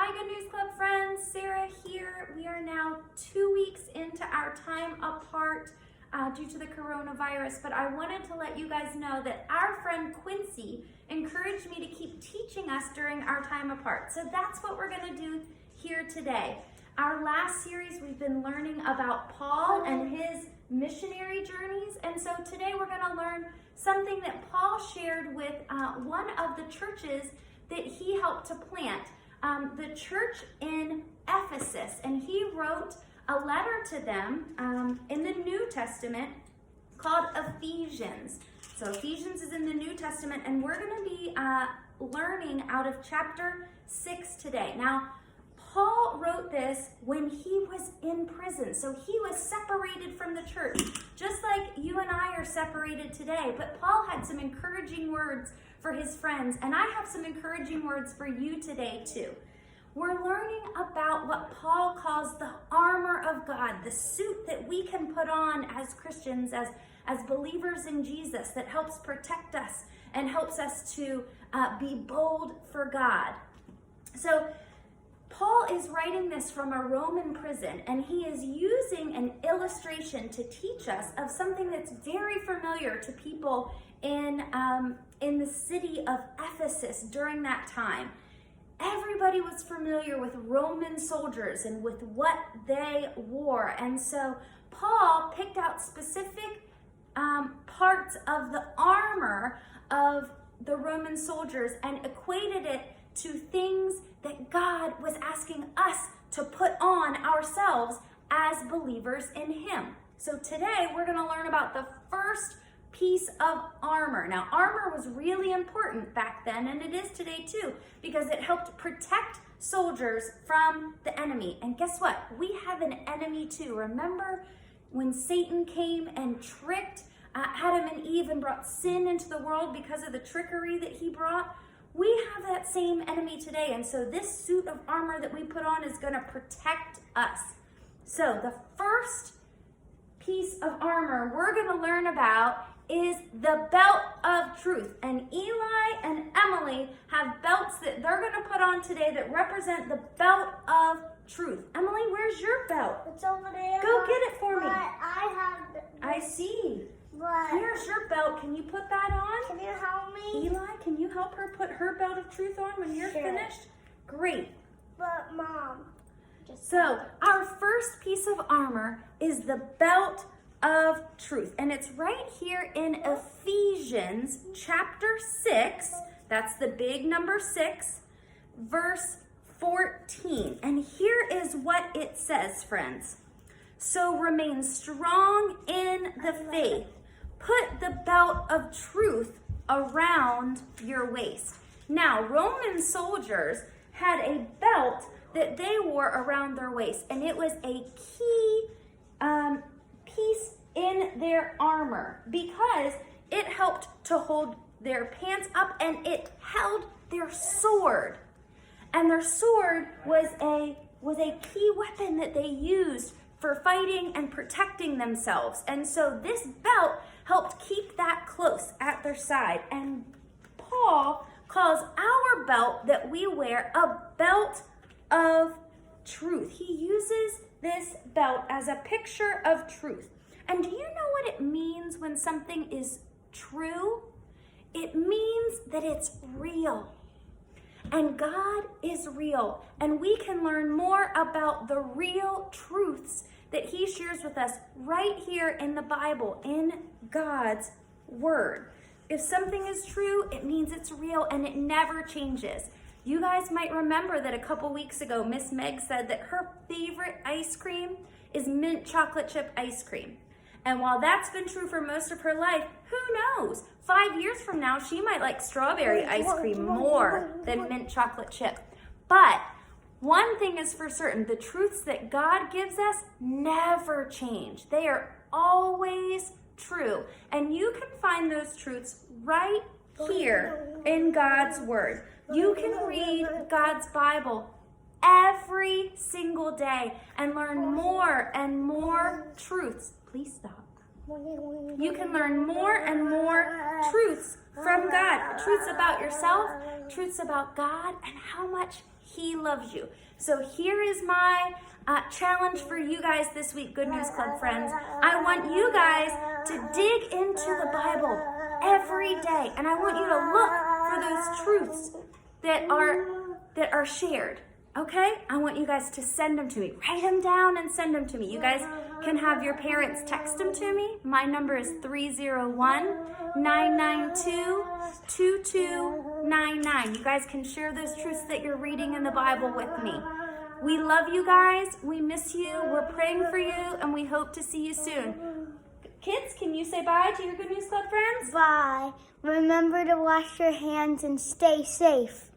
Hi, Good News Club friends. Sarah here. We are now 2 weeks into our time apart due to the coronavirus, but I wanted to let you guys know that our friend Quincy encouraged me to keep teaching us during our time apart. So that's what we're going to do here today. Our last series, we've been learning about Paul and his missionary journeys, and so today we're going to learn something that Paul shared with one of the churches that he helped to plant. The church in Ephesus, and he wrote a letter to them in the New Testament called Ephesians. So Ephesians is in the New Testament, and we're going to be learning out of chapter 6 today. Now, Paul wrote this when he was in prison, so he was separated from the church, just like you and I are separated today. But Paul had some encouraging words for his friends, and I have some encouraging words for you today too. We're learning about what Paul calls the armor of God, the suit that we can put on as Christians, as believers in Jesus, that helps protect us and helps us to be bold for God. So Paul is writing this from a Roman prison, and he is using an illustration to teach us of something that's very familiar to people in the city of Ephesus during that time. Everybody was familiar with Roman soldiers and with what they wore, and so Paul picked out specific parts of the armor of the Roman soldiers and equated it to things that God was asking us to put on ourselves as believers in Him. So today we're going to learn about the first piece of armor. Now, armor was really important back then, and it is today too, because it helped protect soldiers from the enemy. And guess what? We have an enemy too. Remember when Satan came and tricked Adam and Eve and brought sin into the world because of the trickery that he brought? We have that same enemy today, and so this suit of armor that we put on is going to protect us. So the first piece of armor we're going to learn about is the belt of truth. And Eli and Emily have belts that they're going to put on today that represent the belt of truth. Emily, where's your belt? It's over there. Go get it for me. I see. But Here's your belt. Can you put that on? Can you help me? Eli, can you help her put her belt of truth on when you're finished? Great. But Mom. So our first piece of armor is the belt of truth. And it's right here in Ephesians chapter 6. That's the big number 6, verse 14. And here is what it says, friends. So remain strong in the faith. Put the belt of truth around your waist. Now, Roman soldiers had a belt that they wore around their waist, and it was a key piece in their armor because it helped to hold their pants up, and it held their sword. And their sword was a key weapon that they used for fighting and protecting themselves. And so this belt helped keep that close at their side. And Paul calls our belt that we wear a belt of truth. He uses this belt as a picture of truth. And do you know what it means when something is true? It means that it's real. And God is real. And we can learn more about the real truths that He shares with us right here in the Bible, in God's Word. If something is true, it means it's real and it never changes. You guys might remember that a couple weeks ago, Miss Meg said that her favorite ice cream is mint chocolate chip ice cream. And while that's been true for most of her life, who knows? 5 years from now, she might like strawberry ice cream more than mint chocolate chip. But one thing is for certain, the truths that God gives us never change. They are always true. And you can find those truths right here in God's Word. You can read God's Bible every single day and learn more and more truths. Please stop. You can learn more and more truths from God, truths about yourself, truths about God, and how much He loves you. So here is my challenge for you guys this week, Good News Club friends. I want you guys to dig into the Bible every day, and I want you to look for those truths that are shared. Okay? I want you guys to send them to me. Write them down and send them to me. You guys can have your parents text them to me. My number is 301-992-2299. You guys can share those truths that you're reading in the Bible with me. We love you guys. We miss you. We're praying for you, and we hope to see you soon. Kids, can you say bye to your Good News Club friends? Bye. Remember to wash your hands and stay safe.